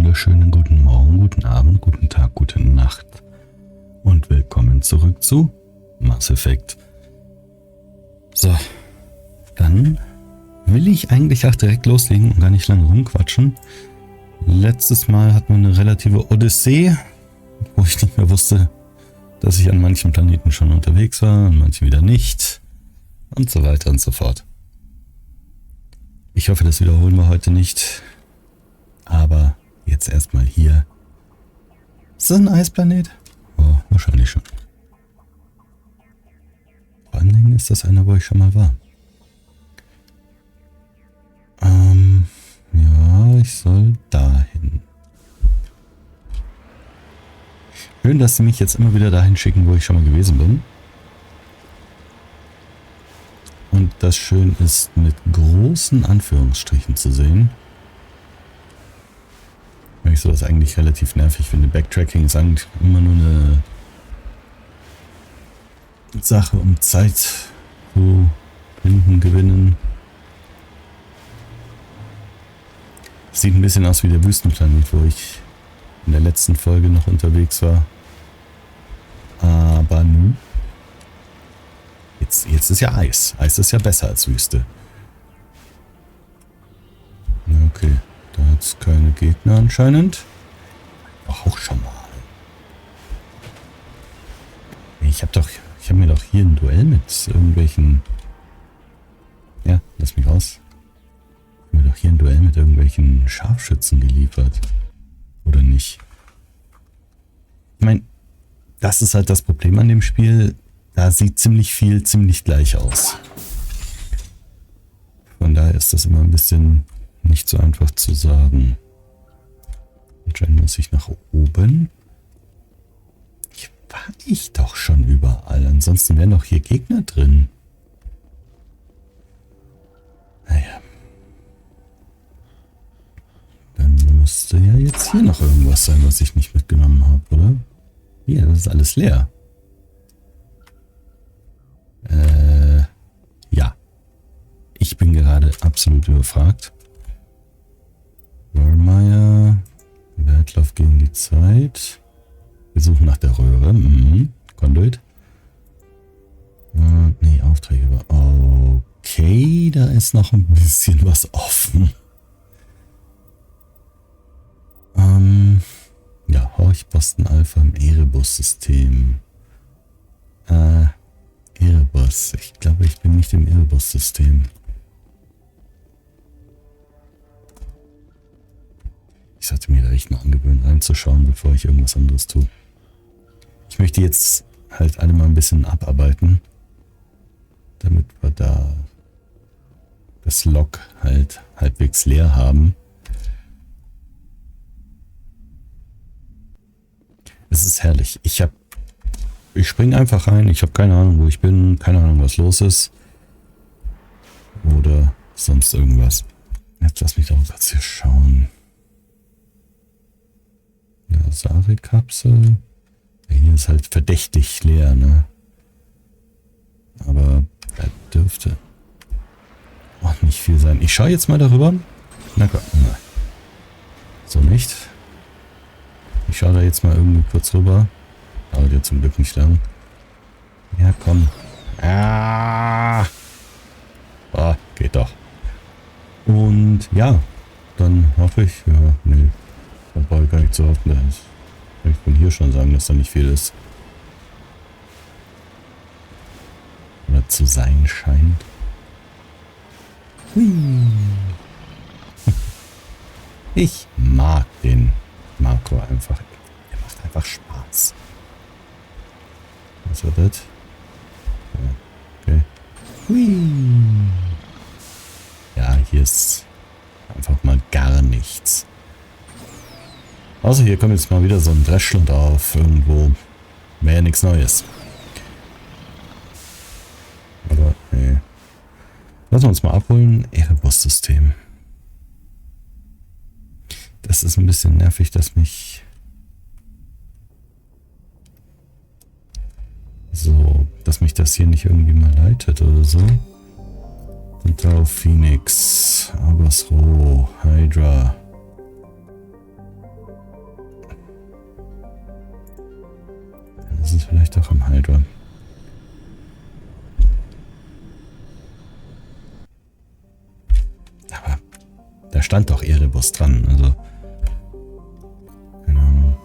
wunderschönen guten Morgen, guten Abend, guten Tag, gute Nacht und willkommen zurück zu Mass Effect. So, dann will ich eigentlich auch direkt loslegen und gar nicht lange rumquatschen. Letztes Mal hatten wir eine relative Odyssee, wo ich nicht mehr wusste, dass ich an manchen Planeten schon unterwegs war, an manchen wieder nicht und so weiter und so fort. Ich hoffe, das wiederholen wir heute nicht, aber jetzt erstmal hier. Ist das ein Eisplanet? Oh, wahrscheinlich schon. Vor allen Dingen ist das einer, wo ich schon mal war. Ja, ich soll dahin. Schön, dass sie mich jetzt immer wieder dahin schicken, wo ich schon mal gewesen bin. Und das schön ist, mit großen Anführungsstrichen zu sehen. Weil ich sowas eigentlich relativ nervig finde. Backtracking ist eigentlich immer nur eine Sache, um Zeit zu finden, gewinnen. Sieht ein bisschen aus wie der Wüstenplanet, wo ich in der letzten Folge noch unterwegs war. Aber nun. Jetzt ist ja Eis. Eis ist ja besser als Wüste. Okay, da hat es keine Gegner anscheinend. Auch schon mal. Ich habe mir doch hier ein Duell mit irgendwelchen... Ja, lass mich raus. Ich habe mir doch hier ein Duell mit irgendwelchen Scharfschützen geliefert. Oder nicht? Ich meine, das ist halt das Problem an dem Spiel. Da sieht ziemlich viel ziemlich gleich aus. Von daher ist das immer ein bisschen nicht so einfach zu sagen. Anscheinend muss ich nach oben. War ich doch schon überall. Ansonsten wären doch hier Gegner drin. Naja. Dann müsste ja jetzt hier noch irgendwas sein, was ich nicht mitgenommen habe, oder? Hier, das ist alles leer. Ja. Ich bin gerade absolut überfragt. Warmeyer. Wertlauf gegen die Zeit. Wir suchen nach der Röhre. Conduit. Nee, Aufträge war... Okay, da ist noch ein bisschen was offen. Ja, Horchposten Alpha im Erebus-System. Erebus. Ich glaube, ich bin nicht im Erebus-System. Ich sollte mir da echt mal angewöhnen, reinzuschauen, bevor ich irgendwas anderes tue. Ich möchte jetzt halt alle mal ein bisschen abarbeiten, damit wir da das Log halt halbwegs leer haben. Es ist herrlich. Ich springe einfach rein. Ich habe keine Ahnung, wo ich bin. Keine Ahnung, was los ist. Oder sonst irgendwas. Jetzt lass mich doch kurz hier schauen. Ja, Sari-Kapsel. Ja, hier ist halt verdächtig leer, ne? Aber da dürfte auch nicht viel sein. Ich schaue jetzt mal darüber. Na Gott, nein. So nicht. Ich schaue da jetzt mal irgendwie kurz rüber. Dauert ja zum Glück nicht lang. Ja, komm. Ah! Oh, geht doch. Und ja, dann hoffe ich, ja, nee, da brauche ich gar nicht zu hoffen. Ich kann hier schon sagen, dass da nicht viel ist. Oder zu sein scheint. Hui. Ich mag den Marco einfach. Der macht einfach Spaß. Was war das? Okay. Hui. Ja, hier ist einfach mal gar nichts. Außer hier kommt jetzt mal wieder so ein Dreschland auf irgendwo. Wäre ja nichts Neues. Aber nee. Lassen wir uns mal abholen. Erebus-System. Das ist ein bisschen nervig, dass mich das hier nicht irgendwie mal leitet oder so. Und darauf Phoenix, Abbasro, Hydra. Da stand doch Erebus dran, also. Keine Ahnung.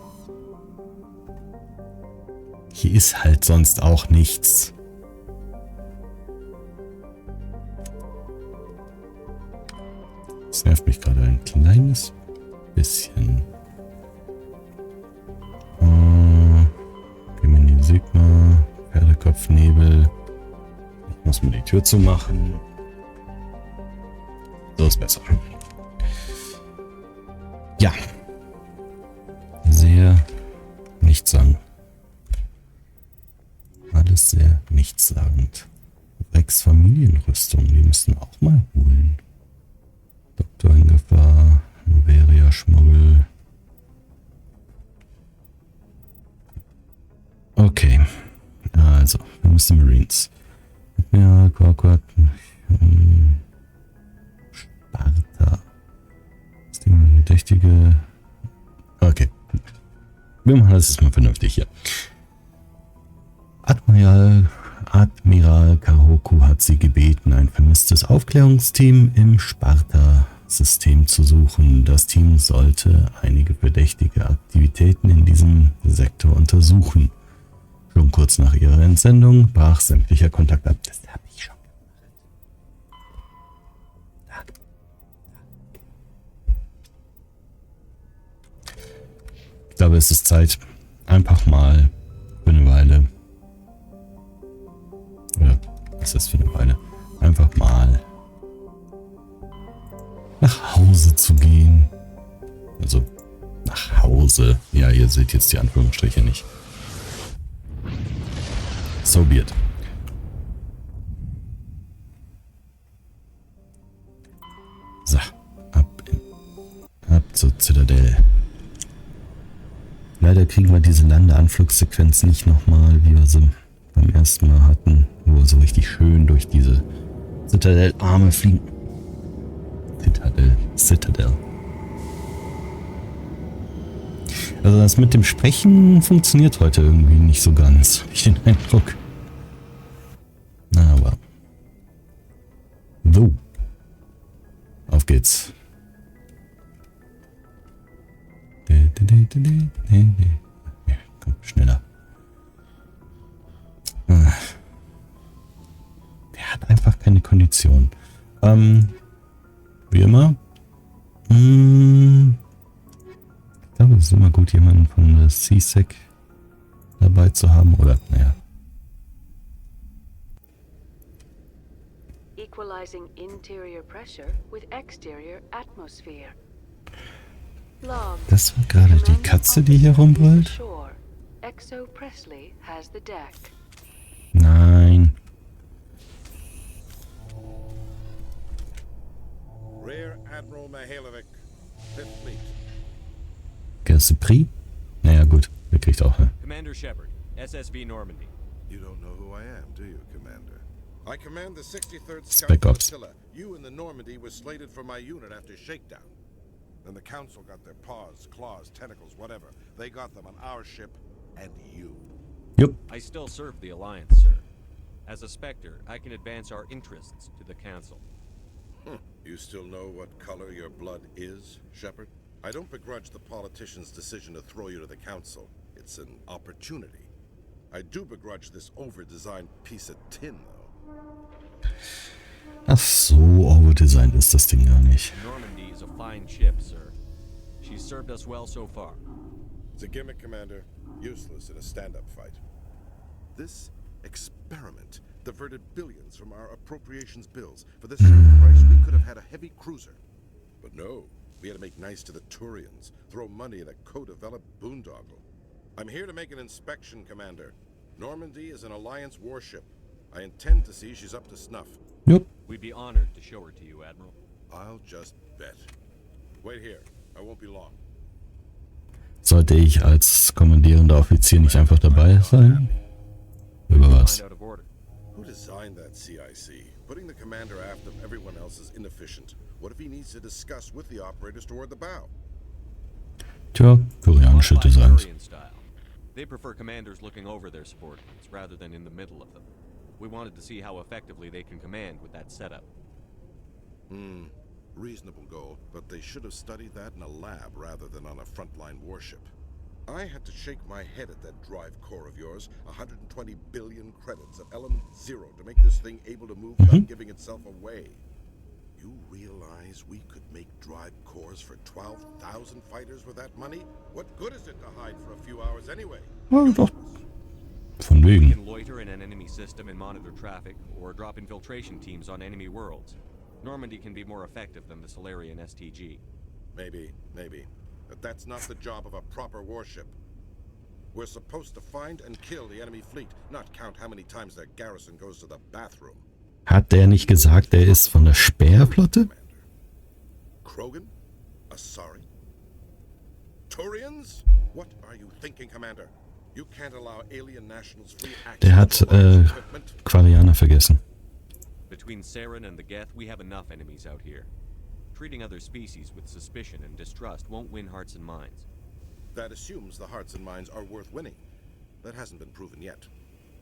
Hier ist halt sonst auch nichts. Das nervt mich gerade ein kleines bisschen. Gemini Sigma, Pferdekopfnebel. Ich muss mir die Tür zumachen. So ist besser. Ja. Sehr nichtssagend. Alles sehr nichtssagend. Rex Familienrüstung, die müssen wir auch mal holen. Doktor in Gefahr, Noveria Schmuggel. Okay. Also, wir müssen Marines. Ja, Quarquart. Sparta. Das Ding verdächtige. Okay. Wir machen das jetzt mal vernünftig hier. Admiral Karoku hat sie gebeten, ein vermisstes Aufklärungsteam im Sparta-System zu suchen. Das Team sollte einige verdächtige Aktivitäten in diesem Sektor untersuchen. Schon kurz nach ihrer Entsendung brach sämtlicher Kontakt ab. Das habe ich schon gemacht. Ich glaube, es ist Zeit, einfach mal für eine Weile. Oder was ist für eine Weile? Einfach mal nach Hause zu gehen. Also nach Hause. Ja, ihr seht jetzt die Anführungsstriche nicht. So be it. So, ab zur Zitadelle. Leider kriegen wir diese Landeanflugsequenz nicht nochmal, wie wir sie beim ersten Mal hatten, wo wir so richtig schön durch diese Zitadell-Arme fliegen. Citadel. Also das mit dem Sprechen funktioniert heute irgendwie nicht so ganz, habe ich den Eindruck. Na, aber. So. Auf geht's. Ja, komm, schneller. Der hat einfach keine Kondition. Wie immer. Ich glaube, es ist immer gut, jemanden von der CSEC dabei zu haben, oder? Naja. Equalizing interior pressure with exterior atmosphere. Das war gerade die Katze, die hier rumbrüllt? Nein. Rear Admiral Mihailovic, 5th Fleet. Galaxie? Naja, gut. Der kriegt auch. Commander Shepard, SSV Normandy. You don't know who I am, do you, Commander? I command the 63rd Spec Scout Ops. Flotilla. You and the Normandy were slated for my unit after shakedown. Then the Council got their paws, claws, tentacles, whatever. They got them on our ship and you. Jupp. I still serve the Alliance, sir. As a Spectre, I can advance our interests to the Council. You still know what color your blood is, Shepard? I don't begrudge the politician's decision to throw you to the Council. It's an opportunity. I do begrudge this over-designed piece of tin, though. Ach so, overdesigned ist das Ding gar nicht. Normandy is a fine ship, sir. She's served us well so far. It's a gimmick, Commander. Useless in a stand-up fight. This experiment diverted billions from our appropriations bills. For this same price, we could have had a heavy cruiser. But no, we had to make nice to the Turians, throw money at a co-developed boondoggle. I'm here to make an inspection, Commander. Normandy is an Alliance warship. I intend to see she's up to snuff. Jupp. We'd be honored to show her to you, Admiral. I'll just bet. Wait here. I won't be long. Sollte ich als kommandierender Offizier nicht einfach dabei sein? Über was? Find out of order. Who designed that CIC? Putting the commander aft of everyone else is inefficient. What if he needs to discuss with the operators toward the bow? Tja, koreanische Modified Designs. Turian style. They prefer commanders looking over their subordinates rather than in the middle of them. We wanted to see how effectively they can command with that setup. Reasonable goal, but they should have studied that in a lab rather than on a frontline warship. I had to shake my head at that drive core of yours. 120 billion credits at element 0 to make this thing able to move without giving itself away. You realize we could make drive cores for 12,000 fighters with that money? What good is it to hide for a few hours anyway? Ja, doch. Von We wegen. can loiter in an enemy system and monitor traffic, or drop infiltration teams on enemy worlds. Normandy can be more effective than the Solarian STG. Maybe. But that's not the job of a proper warship. We're supposed to find and kill the enemy fleet, not count how many times their garrison goes to the bathroom. Hat der nicht gesagt, er ist von der Speerflotte? Krogan? Asari? Turians? What are you thinking, Commander? You can't allow alien nationals free access Der hat to Alliance equipment. Quarianer vergessen. Between Saren and the Geth, we have enough enemies out here. Treating other species with suspicion and distrust won't win hearts and minds. That assumes the hearts and minds are worth winning. That hasn't been proven yet.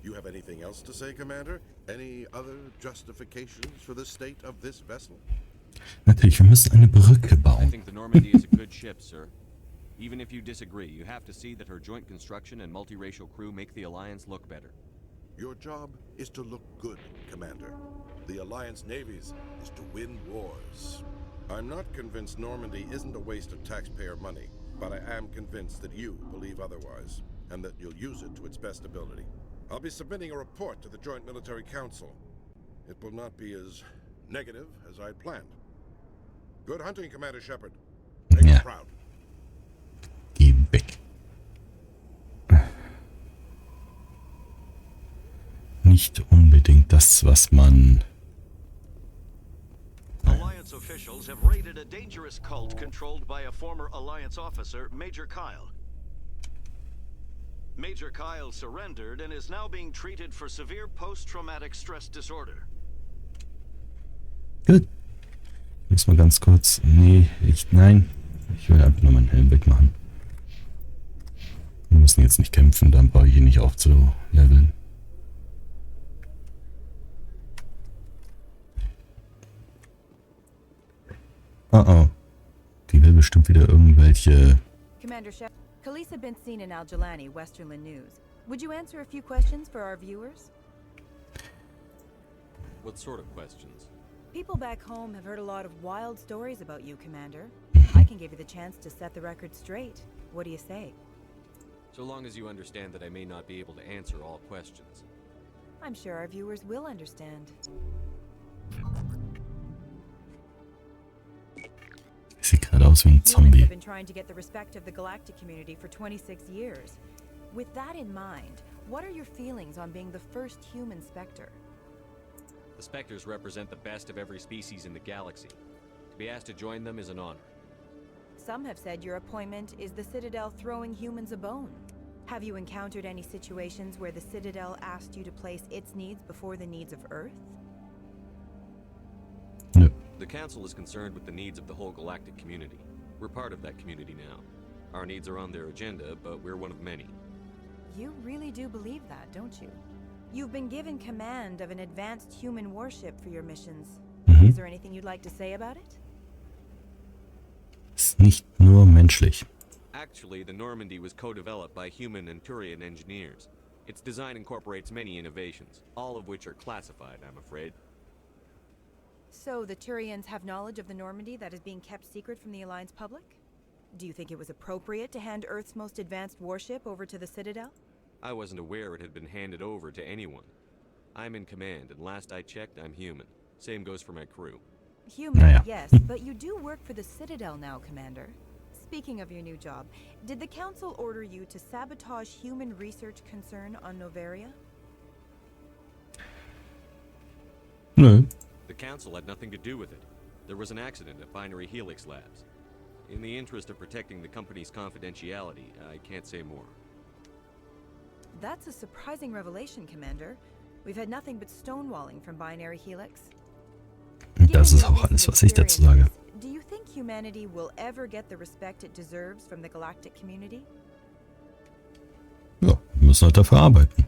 You have anything else to say, Commander? Any other justifications for the state of this vessel? Natürlich, wir müssen eine Brücke I bauen. think the Normandy is a good ship, sir. Even if you disagree, you have to see that her joint construction and multiracial crew make the Alliance look better. Your job is to look good, Commander. The Alliance navies is to win wars. I'm not convinced Normandy isn't a waste of taxpayer money, but I am convinced that you believe otherwise, and that you'll use it to its best ability. I'll be submitting a report to the Joint Military Council. It will not be as negative as I'd planned. Good hunting, Commander Shepard. Make Yeah. us proud. Geh weg. Nicht unbedingt das, was man... Alliance officials have raided a dangerous cult controlled by a former Alliance officer, Major Kyle. Major Kyle surrendered and is now being treated for severe post-traumatic stress disorder. Gut. Muss mal ganz kurz... Nein. Ich will einfach nur meinen Helm wegmachen. Wir müssen jetzt nicht kämpfen, dann brauche ich ihn nicht aufzuleveln. Oh. Die will bestimmt wieder irgendwelche... Commander Shepard, police have been seen in Al-Jalani, Westerland News. Would you answer a few questions for our viewers? What sort of questions? People back home have heard a lot of wild stories about you, Commander. I can give you the chance to set the record straight. What do you say? So long as you understand that I may not be able to answer all questions. I'm sure our viewers will understand. Sieht gerade aus wie ein Humans Zombie. have been trying to get the respect of the galactic community for 26 years. With that in mind, what are your feelings on being the first human Spectre? The Spectres represent the best of every species in the galaxy. To be asked to join them is an honor. Some have said your appointment is the Citadel throwing humans a bone. Have you encountered any situations where the Citadel asked you to place its needs before the needs of Earth? Nö. The Council is concerned with the needs of the whole galactic community. We're part of that community now. Our needs are on their agenda, but we're one of many. You really do believe that, don't you? You've been given command of an advanced human warship for your missions. Is there anything you'd like to say about it? Ist nicht nur menschlich. Actually, the Normandy was co-developed by human and Turian engineers. Its design incorporates many innovations, all of which are classified, I'm afraid. So the Turians have knowledge of the Normandy that is being kept secret from the Alliance public? Do you think it was appropriate to hand Earth's most advanced warship over to the Citadel? I wasn't aware it had been handed over to anyone. I'm in command, and last I checked, I'm human. Same goes for my crew. Human, Naja. yes, but you do work for the Citadel now, Commander. Speaking of your new job, did the Council order you to sabotage human research concern on Noveria? Nö. The Council had nothing to do with it. There was an accident at Binary Helix Labs. In the interest of protecting the company's confidentiality, I can't say more. That's a surprising revelation, Commander. We've had nothing but stonewalling from Binary Helix. Das ist Given your auch alles, recent was ich dazu sage. experiences, do you think humanity will ever get the respect it deserves from the galactic community? Ja, wir müssen halt dafür arbeiten.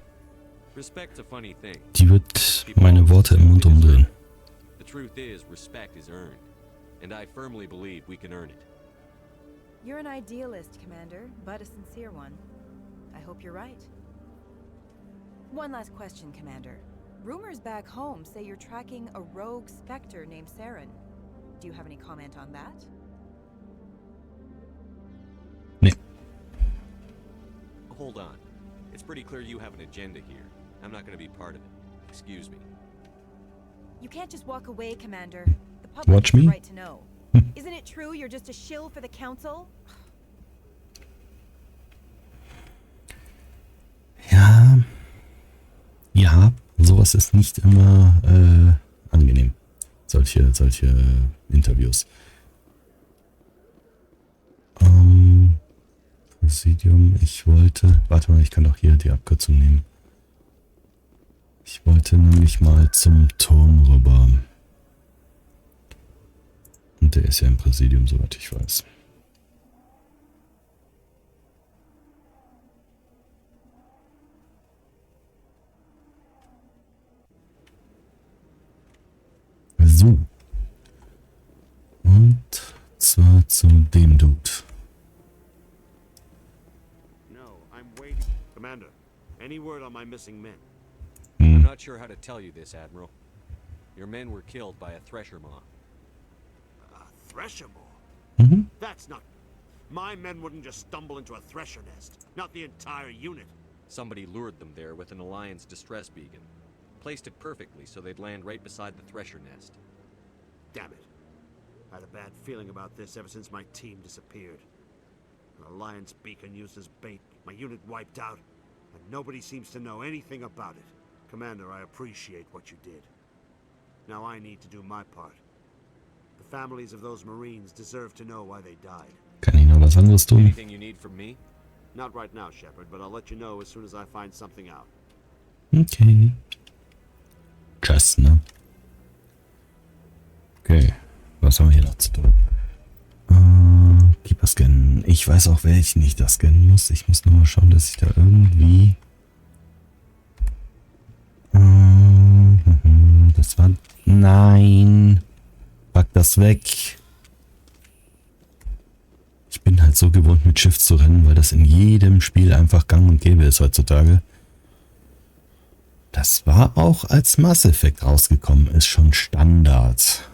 Respect's a funny thing. Die wird meine Worte im Mund umdrehen. The truth is, respect is earned. and I firmly believe we can earn it. You're an idealist, Commander, but a sincere one. I hope you're right. One last question, Commander. Rumors back home say you're tracking a rogue specter named Saren. Do you have any comment on that? Nee. Hold on. It's pretty clear you have an agenda here. I'm not going to be part of it. Excuse me. You can't just walk away, Commander. The public Watch has me. the right to know. Isn't it true you're just a shill for the Council? Ja. Ja, sowas ist nicht immer angenehm. Solche Interviews. Präsidium, ich wollte... Warte mal, ich kann doch hier die Abkürzung nehmen. Ich wollte nämlich mal zum Turm rüber. Und der ist ja im Präsidium, soweit ich weiß. So. Und zwar zu dem Dude. No, I'm waiting. Commander, any word on my missing men? I'm not sure how to tell you this, Admiral. Your men were killed by a thresher maw. Thresher maw? Mhm. That's not... My men wouldn't just stumble into a thresher nest. Not the entire unit. Somebody lured them there with an Alliance distress beacon. Placed it perfectly so they'd land right beside the thresher nest. Damn it. I had a bad feeling about this ever since my team disappeared. An Alliance beacon used as bait, my unit wiped out, and nobody seems to know anything about it. Commander, I appreciate what you did. Now I need to do my part. The families of those Marines deserve to know why they died. Kann ich noch was anderes tun? Anything you need from me? Not right now, Shepard, but I'll let you know as soon as I find something out. Okay. Just, ne? Okay. Was haben wir hier noch zu tun? Keeper scannen. Ich weiß auch, welchen ich da scannen muss. Ich muss nur mal schauen, dass ich da irgendwie... Das war... Nein! Pack das weg! Ich bin halt so gewohnt, mit Shift zu rennen, weil das in jedem Spiel einfach gang und gäbe ist heutzutage. Das war auch als Mass Effect rausgekommen, ist schon Standard.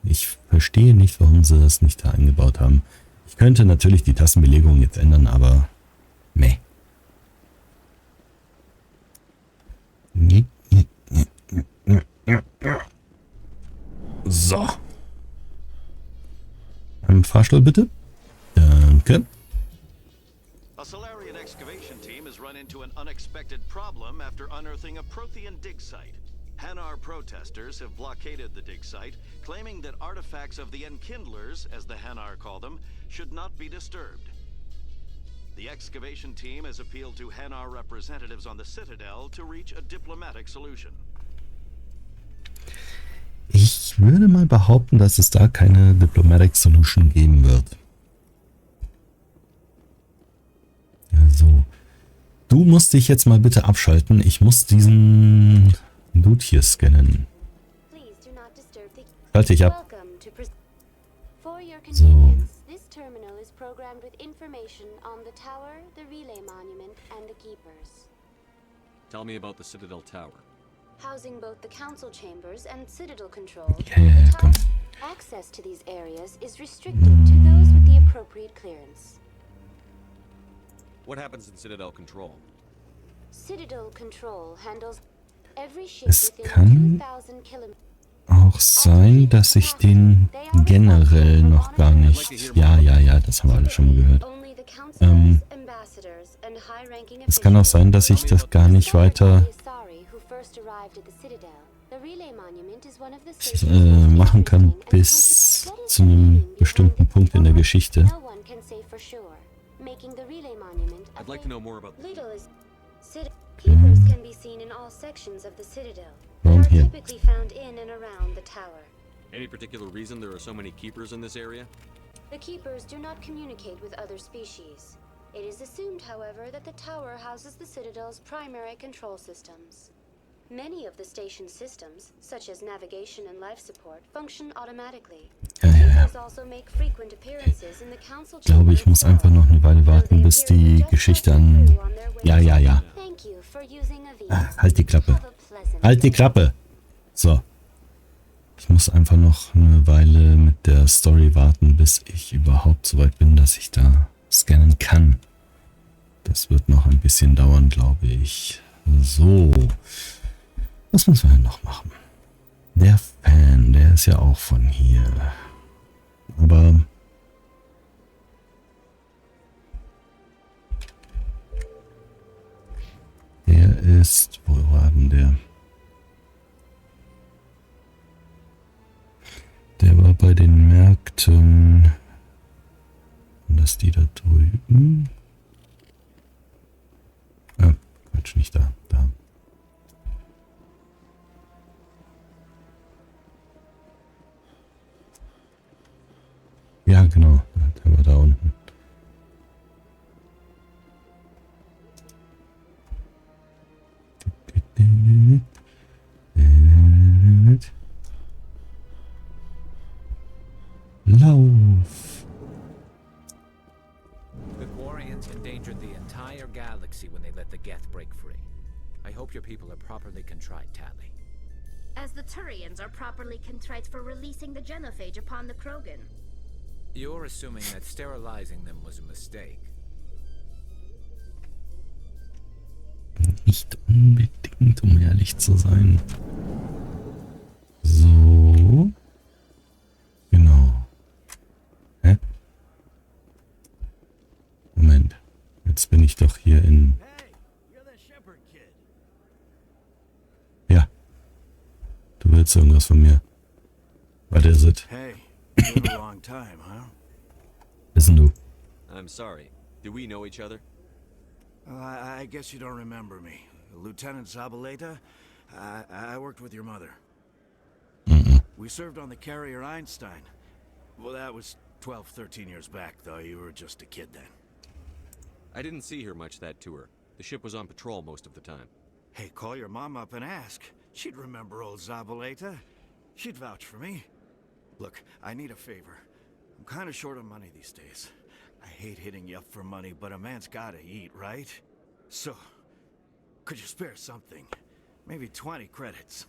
Ich verstehe nicht, warum sie das nicht da eingebaut haben. Ich könnte natürlich die Tastenbelegung jetzt ändern, aber meh. So. Fahrstuhl bitte. Danke. A Solarian excavation team has run into an unexpected problem after unearthing a Prothean dig site. Hanar protesters have blockaded the dig site, claiming that artifacts of the Enkindlers, as the Hanar call them, should not be disturbed. The excavation team has appealed to Hanar representatives on the Citadel to reach a diplomatic solution. Ich würde mal behaupten, dass es da keine Diplomatic Solution geben wird. Also, du musst dich jetzt mal bitte abschalten. Ich muss diesen Dude hier scannen. Schalte ich ab. So. This terminal is programmed with information on the tower, the relay monument, and the keepers. Tell me about the Citadel Tower. Housing both the council chambers and citadel control, Yeah, komm. access to these areas is restricted to those with the appropriate clearance. What happens in Citadel Control? Citadel Control handles every ship Es within kann 2000 kilometers. auch sein, dass ich den generell noch gar nicht... Ja, das haben wir alle schon mal gehört. Only the councilors, ambassadors, and high-ranking Es kann auch sein, dass ich das gar nicht weiter machen kann bis zu einem bestimmten Punkt in der Geschichte. I'd like to know more about Keepers can be seen in all sections of the Citadel, but Warum are hier? typically found in and around the tower. any particular reason there are so many keepers in this area? The Keepers do not communicate with other species. It is assumed, however, that the tower houses the Citadel's primary control systems. Many of the station's systems, such as navigation and life support, function automatically. Ja. Users also make frequent appearances in the council Ich glaube, ich muss einfach noch eine Weile warten, bis die Geschichte an... Ja. Thank you for using a V. Halt die Klappe. Have a pleasant Halt die day. Klappe. So. Ich muss einfach noch eine Weile mit der Story warten, bis ich überhaupt so weit bin, dass ich da scannen kann. Das wird noch ein bisschen dauern, glaube ich. So. Was müssen wir denn noch machen? Der Fan, der ist ja auch von hier. Aber... der ist... wo war denn der? Der war bei den Märkten. Und das die da drüben. Ah, Quatsch, nicht da. Da. Ja, genau. Der war da unten. Lauf! The Quarians endangered the entire galaxy when they let the Geth break free. I hope your people are properly contrite, Tally. As the Turians are properly contrite for releasing the genophage upon the Krogan. You're assuming that sterilizing them was a mistake. Nicht unbedingt, um ehrlich zu sein. So. Genau. Hä? Moment. Jetzt bin ich doch hier in... Ja. Du willst irgendwas von mir. Was ist es? Hey, been a long time, huh? Wer denn du? I'm sorry. Do we know each other? Well, I guess you don't remember me. Lieutenant Zabaleta? I worked with your mother. We served on the carrier Einstein. Well, that was 12, 13 years back, though. You were just a kid then. I didn't see her much that tour. The ship was on patrol most of the time. Hey, call your mom up and ask. She'd remember old Zabaleta. She'd vouch for me. Look, I need a favor. I'm kind of short on money these days. I hate hitting you up for money, but a man's gotta eat, right? So, could you spare something? Maybe 20 credits.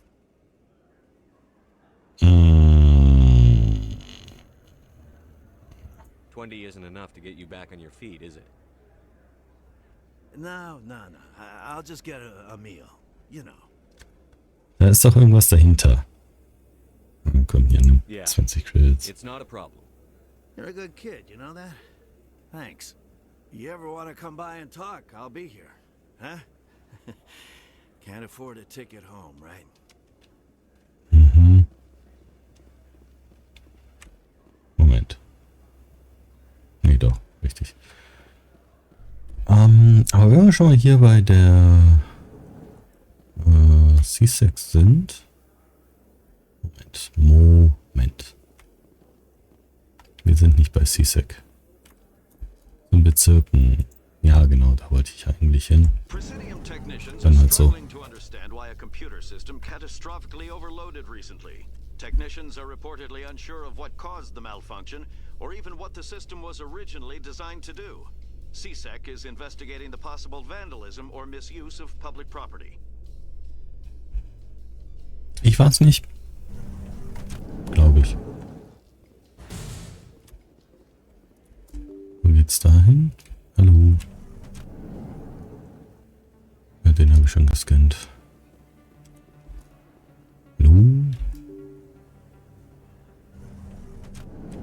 20 isn't enough to get you back on your feet, is it? No. I'll just get a meal. You know. Da ist doch irgendwas dahinter. Komm, hier, nimm 20 Credits. It's not a problem. You're a good kid, you know that? Thanks. You ever want to come by and talk, I'll be here. Huh? Can't afford a ticket home, right? Moment. Nee, doch. Richtig. Aber wenn wir schon mal hier bei der C6 sind. Moment. Wir sind nicht bei C6. In Bezirken. Ja, genau, da wollte ich eigentlich hin. Presidium technicians Dann are halt so. struggling to understand why a computer system catastrophically overloaded recently. Technicians are reportedly unsure of what caused the malfunction, or even what the system was originally designed to do. CSEC is investigating the possible vandalism or misuse of public property. Ich war's nicht. Glaube ich. Wo geht's dahin? Hallo. Ja, den habe ich schon gescannt. Hallo.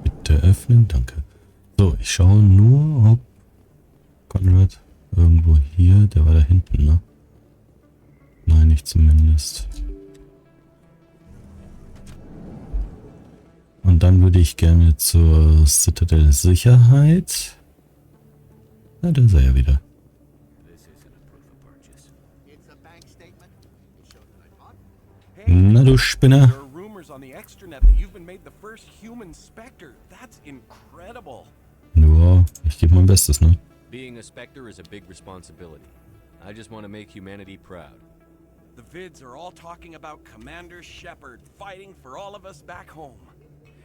Bitte öffnen, danke. So, ich schaue nur, ob Conrad irgendwo hier, der war da hinten, ne? Nein, nicht zumindest. Und dann würde ich gerne zur Citadel Sicherheit. Na, da ist er ja wieder. Na du Spinner. There are rumors on the extranet that you've been made the first human Spectre. That's incredible. Ja, ich gebe mein Bestes, ne? Being a Spectre is a big responsibility. I just want to make humanity proud. The vids are all talking about Commander Shepard fighting for all of us back home.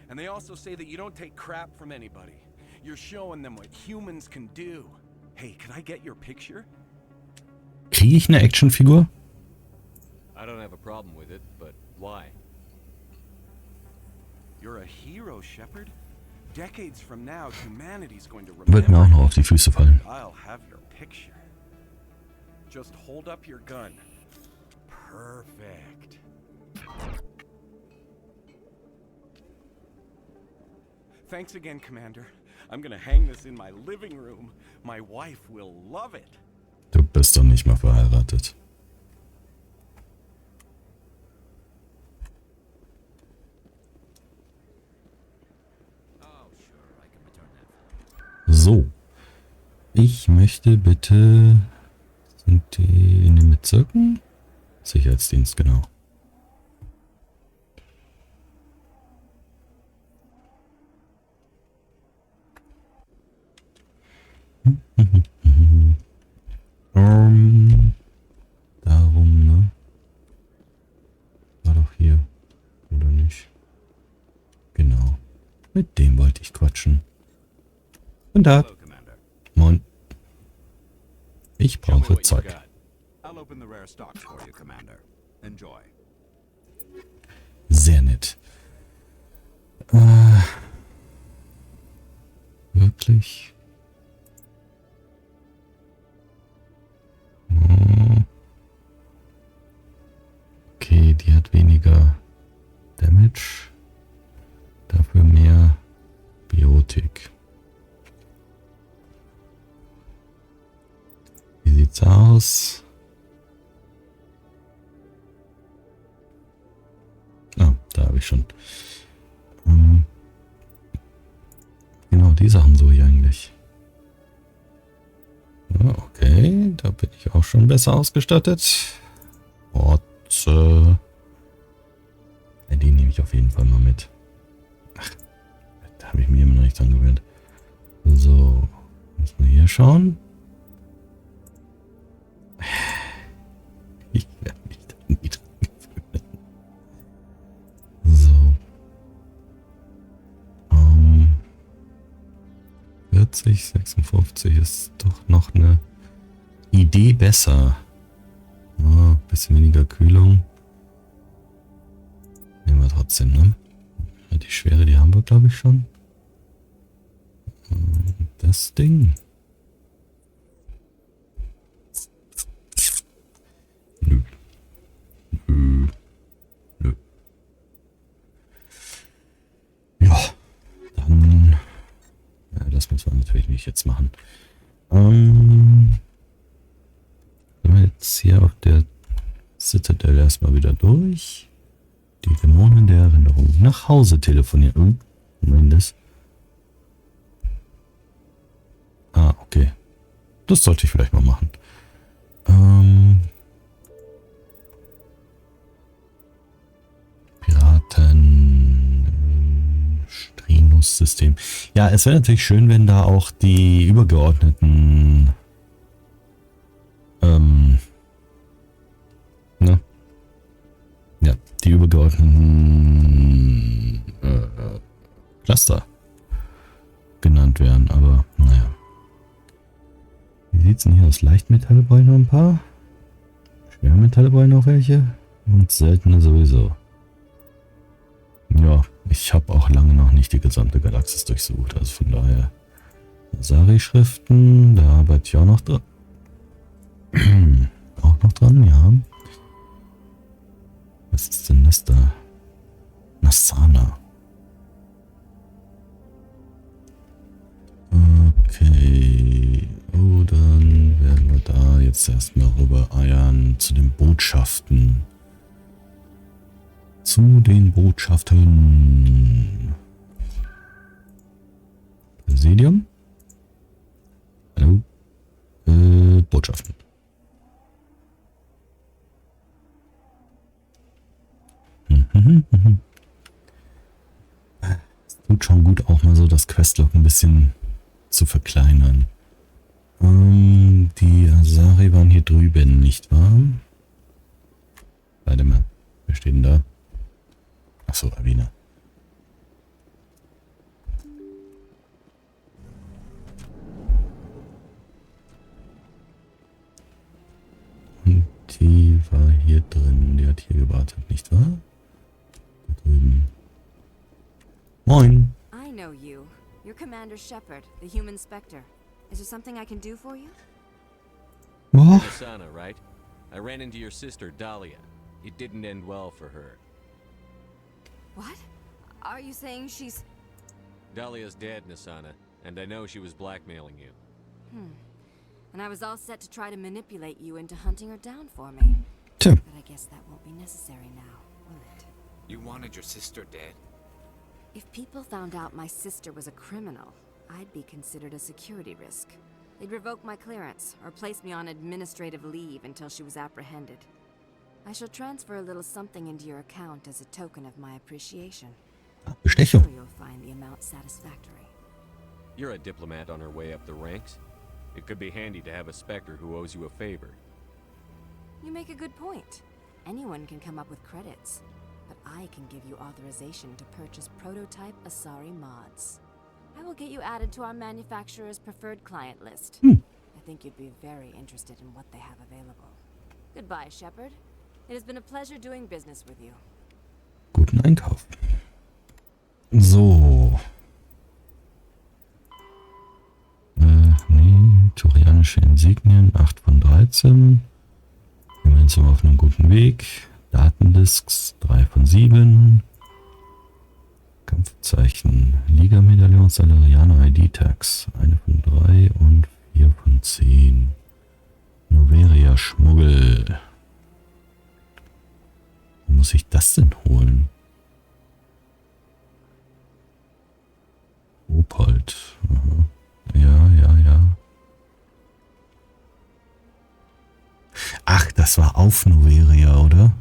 And they also say that you don't take crap from anybody. You're showing them what humans can do. Hey, can I get your picture? Kriege ich eine Actionfigur? I don't have a problem with it, but why? You're a hero, Shepard. Decades from now, humanity's going to remember. Wird mir auch noch auf die Füße fallen. I'll have your picture. Just hold up your gun. Perfect. Thanks again, Commander. I'm gonna hang this in my living room. My wife will love it. Du bist doch nicht mal verheiratet. So. Ich möchte bitte... Sind die in den Bezirken? Sicherheitsdienst, genau. Darum, ne? War doch hier, oder nicht? Genau. Mit dem wollte ich quatschen. Guten Tag. Moin. Ich brauche Zeug. Sehr nett. Wirklich? Okay, die hat weniger Damage. Dafür mehr Biotik. Wie sieht's aus? Ah, da habe ich schon. Genau, die Sachen so hier eigentlich. Ja, okay, da bin ich auch schon besser ausgestattet. Die nehme ich auf jeden Fall mal mit. Ach, da habe ich mir immer noch nicht dran gewöhnt. So, muss man hier schauen. Ich werde mich da nie dran gewöhnen. So. 40, 56 ist doch noch eine Idee besser. Oh, bisschen weniger Kühlung. Nehmen wir trotzdem, ne? Ja, die Schwere, die haben wir, glaube ich, schon. Das Ding. Nö. Nö. Ja, dann... Ja, das muss man natürlich nicht jetzt machen. Sind wir jetzt hier auf der Citadel erstmal wieder durch. Die Dämonen der Erinnerung. Nach Hause telefonieren. Moment, das. Ah, okay. Das sollte ich vielleicht mal machen. Piraten. Strinus-System. Ja, es wäre natürlich schön, wenn da auch die übergeordneten ne? Ja, die übergeordneten Cluster genannt werden, aber naja. Wie sieht es denn hier aus? Leichtmetalle brauche ich noch ein paar. Schwermetalle brauche ich noch welche. Und seltene sowieso. Ja, ich habe auch lange noch nicht die gesamte Galaxis durchsucht, also von daher. Sari-Schriften, da arbeite ich auch noch dran. Auch noch dran, ja. Was ist denn das da? Nasana. Okay. Oh, dann werden wir da jetzt erstmal rüber eiern zu den Botschaften. Zu den Botschaften. Präsidium? Hallo? Botschaften. Es tut schon gut, auch mal so das Questlog ein bisschen zu verkleinern. Die Asari waren hier drüben, nicht wahr? Warte mal. Wer steht denn da? Achso, Avina. Und die war hier drin. Die hat hier gewartet, nicht wahr? Da drüben. Moin. I know you. You're Commander Shepard, the human specter. Is there something I can do for you? Oh. Sana, right? I ran into your sister, Dahlia. It didn't end well for her. What? Are you saying she's... Dahlia's dead, Nasana, and I know she was blackmailing you. And I was all set to try to manipulate you into hunting her down for me. Tja. But I guess that won't be necessary now, will it? You wanted your sister dead? If people found out my sister was a criminal, I'd be considered a security risk. They'd revoke my clearance, or place me on administrative leave until she was apprehended. I shall transfer a little something into your account as a token of my appreciation. Bestechung. Sure, you'll find the amount satisfactory. You're a diplomat on her way up the ranks. It could be handy to have a Spectre who owes you a favor. You make a good point. Anyone can come up with credits, but I can give you authorization to purchase prototype Asari mods. I will get you added to our manufacturer's preferred client list. I think you'd be very interested in what they have available. Goodbye, Shepard. It has been a pleasure doing business with you. Guten Einkauf. So. Nee, turianische Insignien, 8 von 13. Immerhin sind wir auf einem guten Weg. Datendisks, 3 von 7. Kampfzeichen, Liga-Medaillon, Salarianer, ID-Tags, 1 von 3 und 4 von 10. Noveria, Schmuggel. Wo muss ich das denn holen? Opold. Aha. Ja. Ach, das war auf Noveria, oder?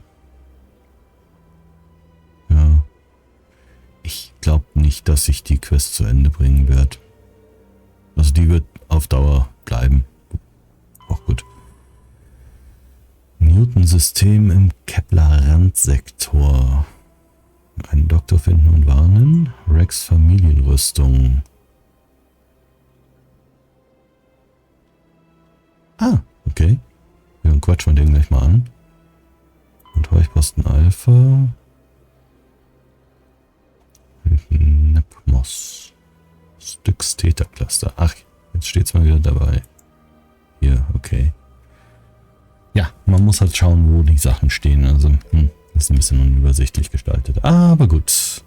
Ja. Ich glaube nicht, dass ich die Quest zu Ende bringen werde. Also die wird auf Dauer bleiben. Auch gut. Newton-System im Kepler-Randsektor. Einen Doktor finden und warnen. Rex Familienrüstung. Ah, okay. Wir quatschen den gleich mal an. Und Heuchposten Alpha. Nepmos. Styx Theta Cluster. Ach, jetzt steht's mal wieder dabei. Hier, okay. Ja, man muss halt schauen, wo die Sachen stehen. Also, ist ein bisschen unübersichtlich gestaltet. Aber gut.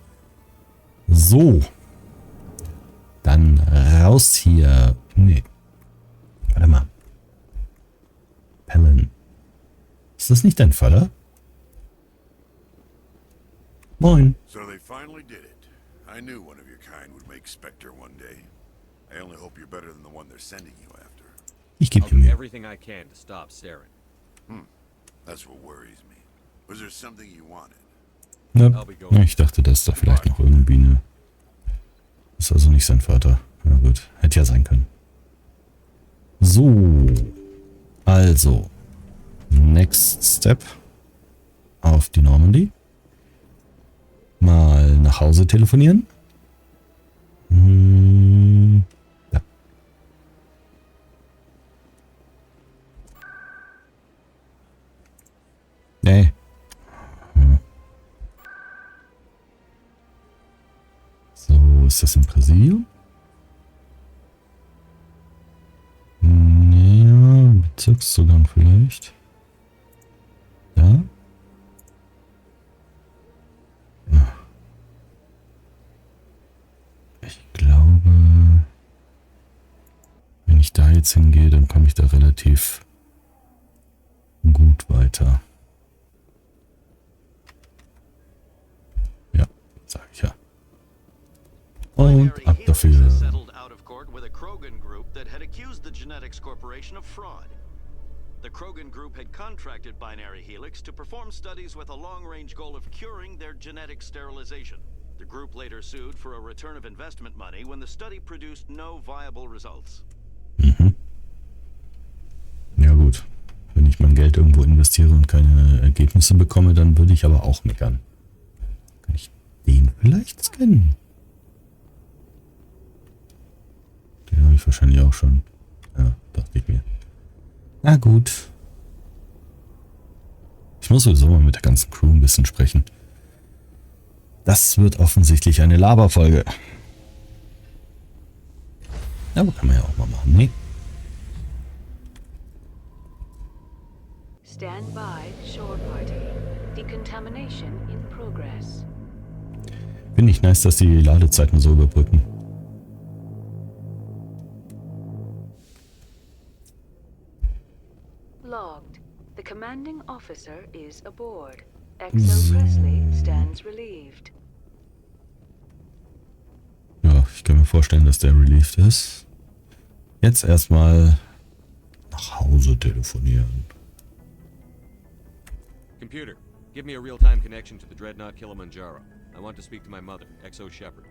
So. Dann raus hier. Nee. Warte mal. Pellen. Ist das nicht dein Vater? Moin. So they finally did it. I knew one of your kind would make Spectre one day. I only hope you're better than the one they're sending you after. Ich gebe I'll dir do Mühe. everything I can to stop Saren. That's what worries me. Was there something you wanted? Ja, ich dachte, dass da vielleicht noch irgendwie eine... Ist also nicht sein Vater. Na gut, hätte ja sein können. So. Also. Next Step. Auf die Normandy. Mal nach Hause telefonieren. Ja. Nee. So, ist das im Präsidium? Ja, Bezirkszugang vielleicht. Ja? Ich glaube, wenn ich da jetzt hingehe, dann komme ich da relativ gut weiter. Ja, sag ich ja. Und ab dafür. With a Krogan group that had accused the Genetics Corporation of fraud. The Krogan group had contracted Binary Helix to perform studies with a long-range goal of curing their genetic sterilization. The group later sued for a return of investment money when the study produced no viable results. Ja gut, wenn ich mein Geld irgendwo investiere und keine Ergebnisse bekomme, dann würde ich aber auch meckern. Kann ich den vielleicht scannen? Den habe ich wahrscheinlich auch schon. Ja, dachte ich mir. Na gut. Ich muss sowieso mal mit der ganzen Crew ein bisschen sprechen. Das wird offensichtlich eine Laberfolge. Aber kann man ja auch mal machen, ne? Stand by, shore party. Decontamination in progress. Finde ich nice, dass die Ladezeiten so überbrücken. Logged. The commanding officer is aboard. XO Presley stands relieved. Ja, ich kann mir vorstellen, dass der relieved ist. Jetzt erstmal nach Hause telefonieren. Computer, give me a real-time connection to the Dreadnought Kilimanjaro. I want to speak to my mother, XO Shepard.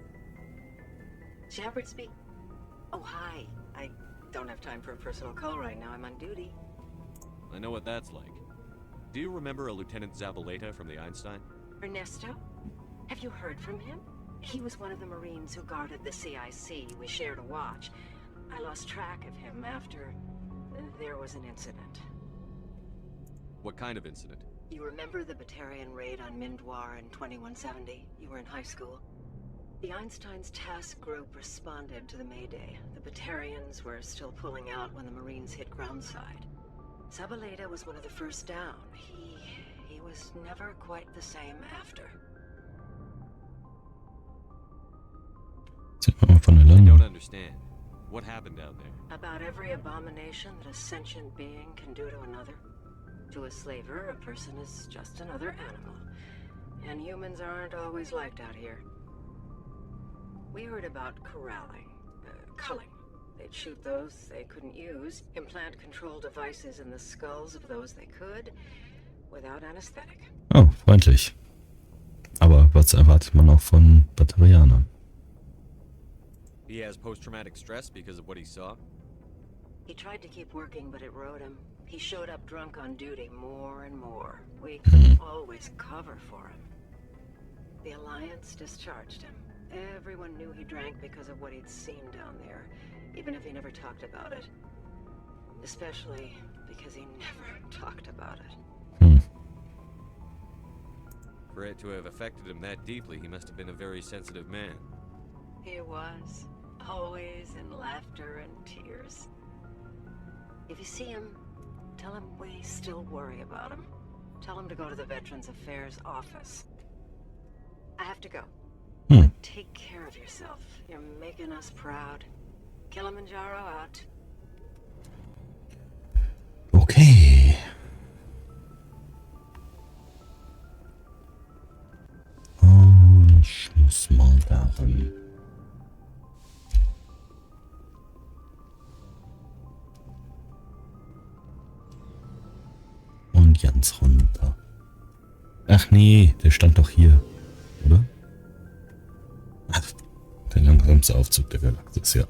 Shepard speak? Oh, hi. I don't have time for a personal call right now. I'm on duty. I know what that's like. Do you remember a Lieutenant Zabaleta from the Einstein? Ernesto? Have you heard from him? He was one of the Marines who guarded the CIC. We shared a watch. I lost track of him after there was an incident. What kind of incident? You remember the Batarian raid on Mindwar in 2170? You were in high school. The Einstein's task group responded to the Mayday. The Batarians were still pulling out when the Marines hit groundside. Zabaleta was one of the first down. He was never quite the same after. I don't understand. What happened down there? About every abomination that a sentient being can do to another. To a slaver, a person is just another animal. And humans aren't always liked out here. We heard about corralling, culling. They'd shoot those they couldn't use, implant control devices in the skulls of those they could, without anesthetic. Oh, freundlich. Aber was erwartet man auch von Batarianern? He has post-traumatic stress because of what he saw? He tried to keep working, but it rode him. He showed up drunk on duty more and more. We couldn't always cover for him. The Alliance discharged him. Everyone knew he drank because of what he'd seen down there, even if he never talked about it. Especially because he never talked about it. For it to have affected him that deeply, he must have been a very sensitive man. He was. Always in laughter and tears. If you see him, tell him we still worry about him. Tell him to go to the Veterans Affairs office. I have to go. Take care of yourself. You're making us proud. Kilimanjaro out. Okay. Oh, ich muss mal daran. Und ganz runter. Ach nee, der stand doch hier, oder? Ach, der langsamste Aufzug der Galaxie, ja.